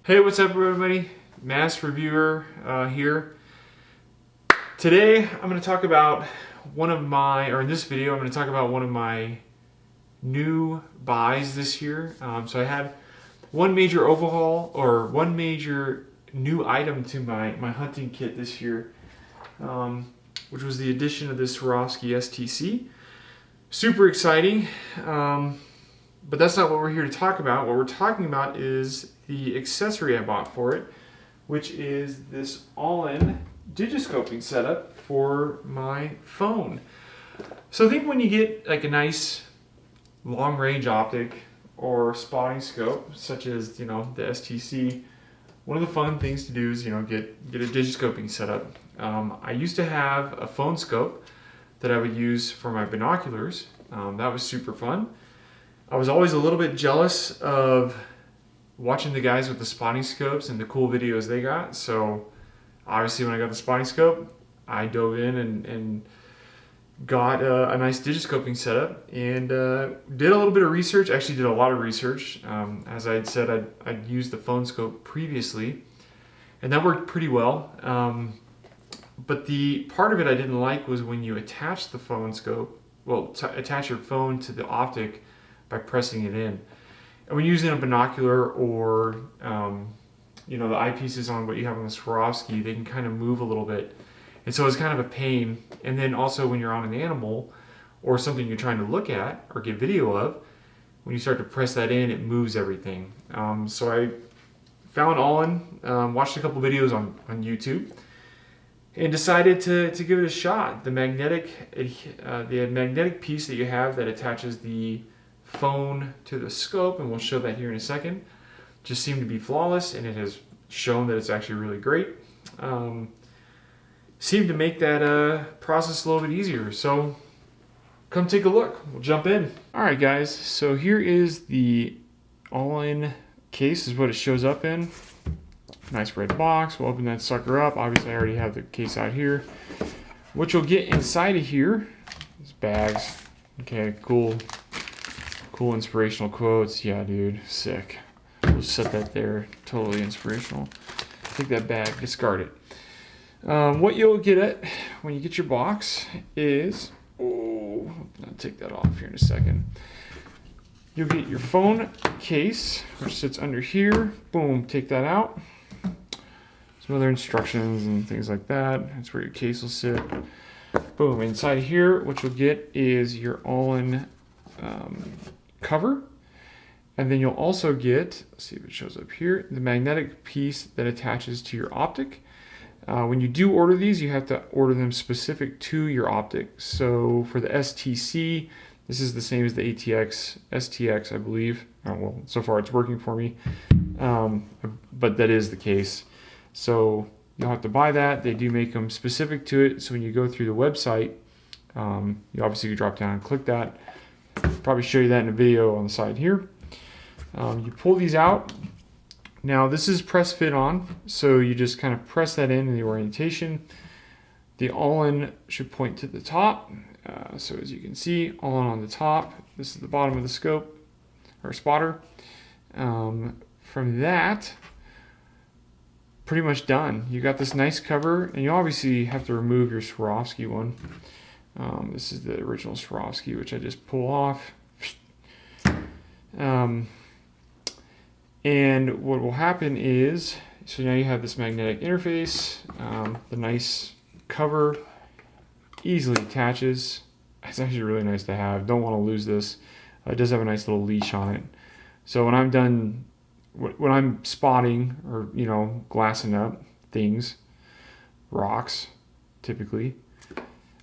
Hey, what's up everybody? Mass Reviewer here. Today I'm going to talk about in this video I'm going to talk about one of my new buys this year. So I had one major overhaul, or one major new item to my hunting kit this year, which was the addition of this Swarovski STC. Super exciting, but that's not what we're here to talk about. What we're talking about is the accessory I bought for it, which is this Ollin Digiscoping setup for my phone. So I think when you get like a nice long-range optic or spotting scope, such as the STC, one of the fun things to do is get a digiscoping setup. I used to have a phone scope that I would use for my binoculars. That was super fun. I was always a little bit jealous of watching the guys with the spotting scopes and the cool videos they got. So obviously when I got the spotting scope, I dove in and got a nice digiscoping setup and did a little bit of research. Actually did a lot of research. As I had said, I'd used the phone scope previously and that worked pretty well. But the part of it I didn't like was when you attach the phone scope, attach your phone to the optic by pressing it in. And when using a binocular or the eyepieces on what you have on the Swarovski, they can kind of move a little bit. And so it's kind of a pain. And then also when you're on an animal or something you're trying to look at or get video of, when you start to press that in, it moves everything. So I found Ollin, watched a couple videos on YouTube, and decided to give it a shot. The magnetic piece that you have that attaches the phone to the scope, and we'll show that here in a second, just seemed to be flawless, and it has shown that it's actually really great. Seemed to make that process a little bit easier. So come take a look. We'll jump in. All right, guys. So here is the Ollin case. Is what it shows up in. Nice red box. We'll open that sucker up. Obviously, I already have the case out here. What you'll get inside of here is bags. Okay, cool inspirational quotes. Yeah, dude, sick. We'll set that there. Totally inspirational. Take that bag, discard it. What you'll get when you get your box is, I'll take that off here in a second. You'll get your phone case, which sits under here. Boom, take that out. Some other instructions and things like that. That's where your case will sit. Boom, inside here, what you'll get is your Ollin cover, and then you'll also get, let's see if it shows up here, the magnetic piece that attaches to your optic. When you do order these, you have to order them specific to your optic. So for the STC, this is the same as the STX, I believe. Well, so far it's working for me, but that is the case. So you'll have to buy that. They do make them specific to it. So when you go through the website, you obviously drop down and click that. Probably show you that in a video on the side here. You pull these out. Now this is press fit on, so you just kind of press that in the orientation. The Ollin should point to the top. So as you can see, Ollin on the top. This is the bottom of the scope or spotter. From that, pretty much done. You got this nice cover, and you obviously have to remove your Swarovski one. This is the original Swarovski, which I just pull off. And what will happen is, so now you have this magnetic interface, the nice cover easily attaches. It's actually really nice to have. Don't want to lose this. It does have a nice little leash on it. So when I'm done, when I'm spotting or glassing up things, rocks typically,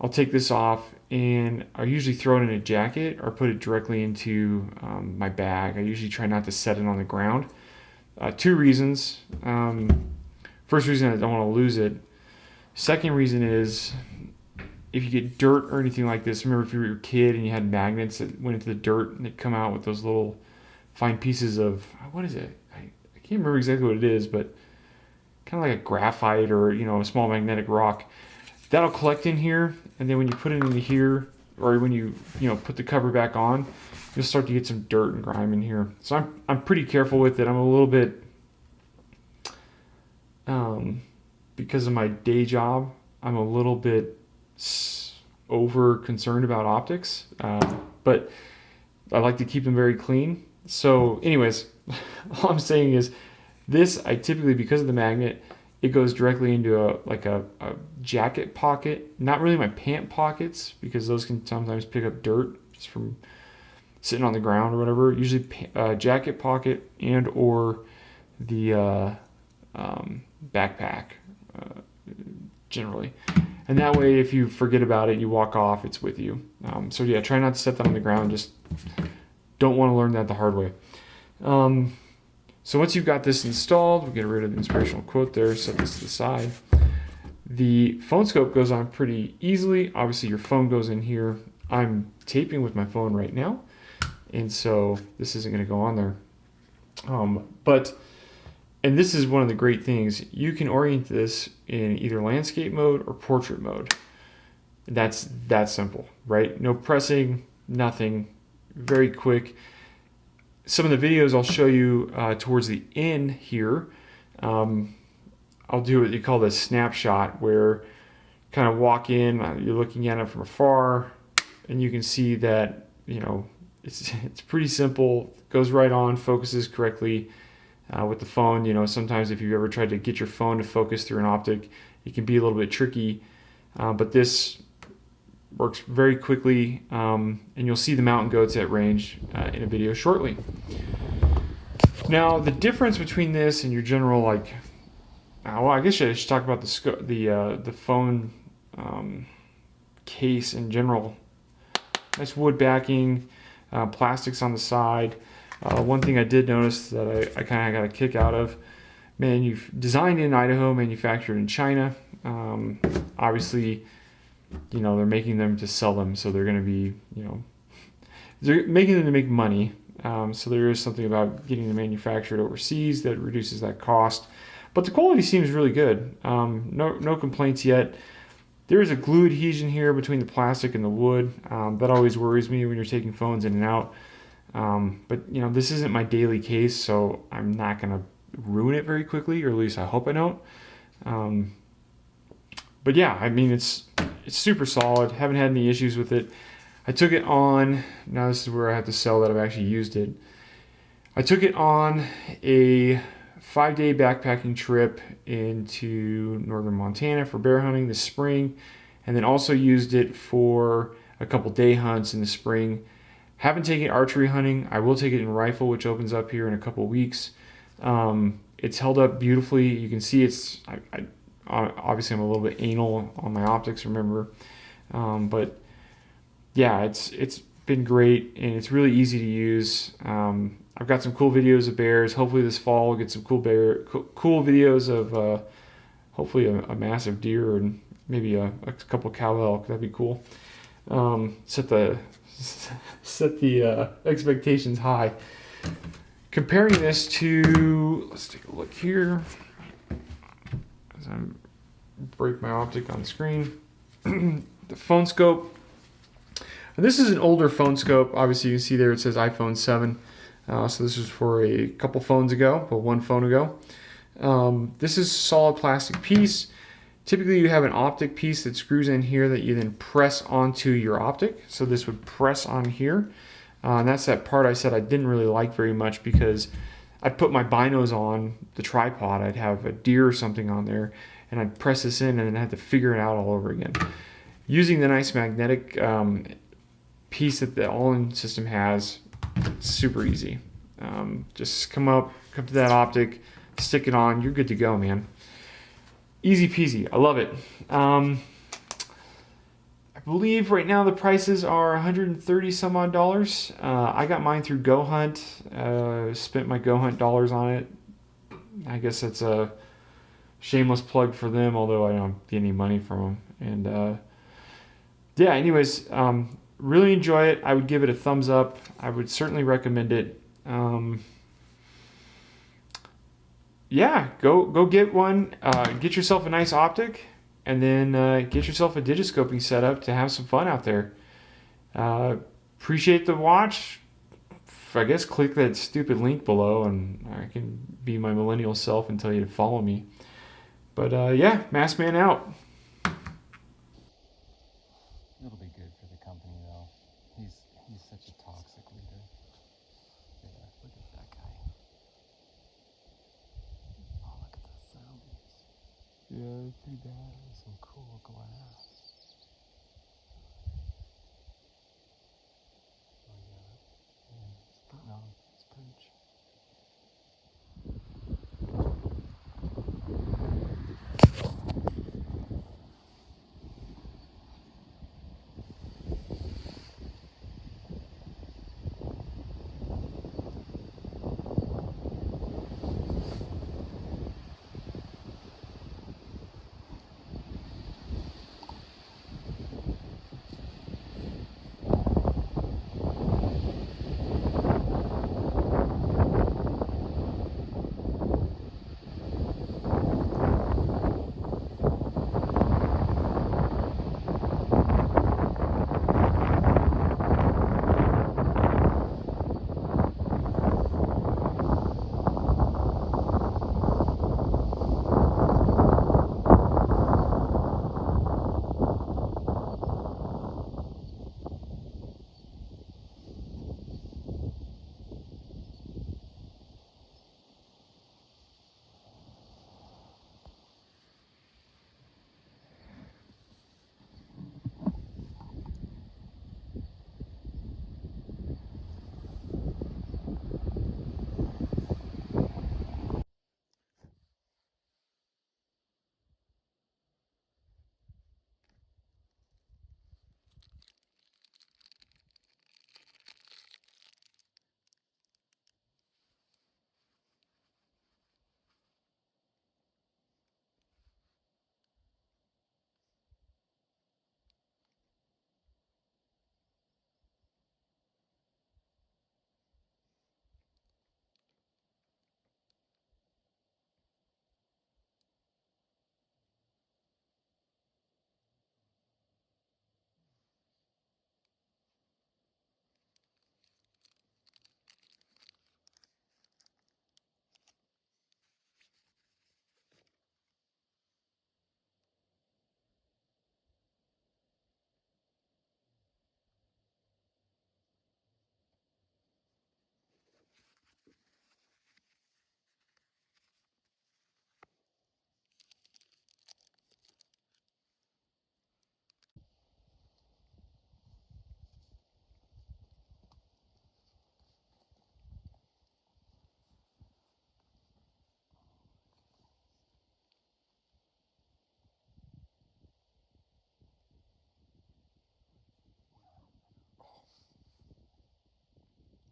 I'll take this off, and I usually throw it in a jacket or put it directly into my bag. I usually try not to set it on the ground. Two reasons. First reason, I don't want to lose it. Second reason is, if you get dirt or anything like this, remember if you were a kid and you had magnets that went into the dirt and they come out with those little fine pieces of, what is it? I can't remember exactly what it is, but kind of like a graphite or a small magnetic rock. That'll collect in here, and then when you put it into here, or when you put the cover back on, you'll start to get some dirt and grime in here. So I'm pretty careful with it. I'm a little bit because of my day job, I'm a little bit over concerned about optics, but I like to keep them very clean. So anyways, all I'm saying is this, I typically, because of the magnet, it goes directly into a jacket pocket, not really my pant pockets, because those can sometimes pick up dirt just from sitting on the ground or whatever. Usually jacket pocket and or the backpack generally. And that way, if you forget about it, you walk off, it's with you. So yeah, try not to set that on the ground. Just don't want to learn that the hard way. So once you've got this installed, we'll get rid of the inspirational quote there, set this to the side. The phone scope goes on pretty easily. Obviously your phone goes in here. I'm taping with my phone right now, and so this isn't going to go on there. And this is one of the great things, you can orient this in either landscape mode or portrait mode. That's that simple, right? No pressing, nothing, very quick. Some of the videos I'll show you towards the end here. I'll do what you call the snapshot, where kind of walk in, you're looking at it from afar, and you can see that, you know, it's pretty simple, goes right on, focuses correctly. With the phone, you know, sometimes if you've ever tried to get your phone to focus through an optic, it can be a little bit tricky, but this works very quickly, and you'll see the mountain goats at range in a video shortly. Now, the difference between this and your general, like, well, I guess I should talk about the phone case in general. Nice wood backing, plastics on the side. One thing I did notice that I kind of got a kick out of, designed in Idaho, manufactured in China. Obviously, you know, they're making them to sell them, so they're going to be, you know, they're making them to make money. So there is something about getting them manufactured overseas that reduces that cost. But the quality seems really good. No complaints yet. There is a glue adhesion here between the plastic and the wood. That always worries me when you're taking phones in and out. But you know, this isn't my daily case, so I'm not going to ruin it very quickly, or at least I hope I don't. But yeah, I mean, it's super solid. Haven't had any issues with it. I took it on, now this is where I have to sell that I've actually used it. I took it on a 5-day backpacking trip into northern Montana for bear hunting this spring, and then also used it for a couple day hunts in the spring. Haven't taken it archery hunting. I will take it in rifle, which opens up here in a couple weeks. It's held up beautifully. You can see obviously I'm a little bit anal on my optics, remember. But yeah, it's been great, and it's really easy to use. I've got some cool videos of bears. Hopefully this fall we'll get some cool videos of hopefully a massive deer and maybe a couple cow elk. That'd be cool. Set the expectations high. Comparing this to, let's take a look here as I break my optic on screen. The phone scope. And this is an older phone scope. Obviously you can see there it says iPhone 7. So this was for a couple phones ago, but one phone ago. This is a solid plastic piece. Typically you have an optic piece that screws in here that you then press onto your optic. So this would press on here. And that's that part I said I didn't really like very much, because I'd put my binos on the tripod. I'd have a deer or something on there, and I'd press this in and then have to figure it out all over again. Using the nice magnetic piece that the Ollin system has, it's super easy. Just come to that optic, stick it on, you're good to go, man. Easy peasy. I love it. I believe right now the prices are $130 some odd. I got mine through Go Hunt. Spent my Go Hunt dollars on it. I guess that's a shameless plug for them, although I don't get any money from them. And yeah, anyways, really enjoy it. I would give it a thumbs up. I would certainly recommend it. Yeah, go get one. Get yourself a nice optic, and then get yourself a digiscoping setup to have some fun out there. Appreciate the watch. I guess click that stupid link below, and I can be my millennial self and tell you to follow me. But yeah, Masked Man out. It'll be good for the company, though. He's such a toxic leader. Yeah, look at that guy. Oh, look at the zombies. Yeah, too bad. Some cool glass. Oh yeah, he's getting on his perch.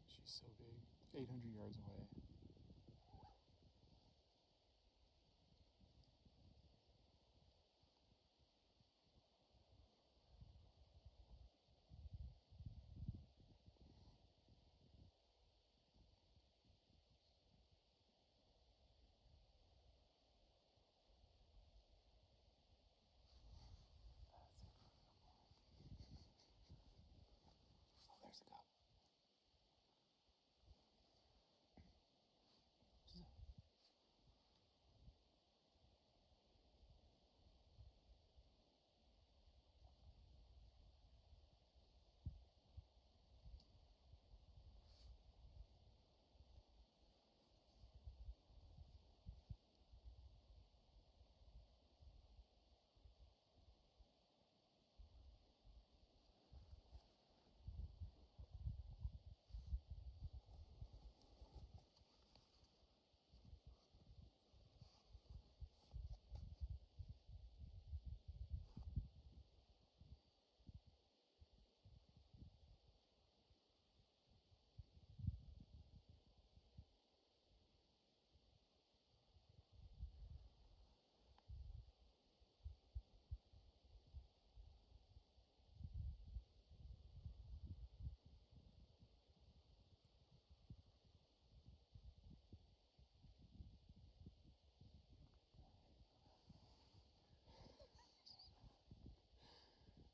She's so big. 800 yards away. Oh, there's a couple.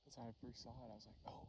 That's how I first saw it. I was like, oh.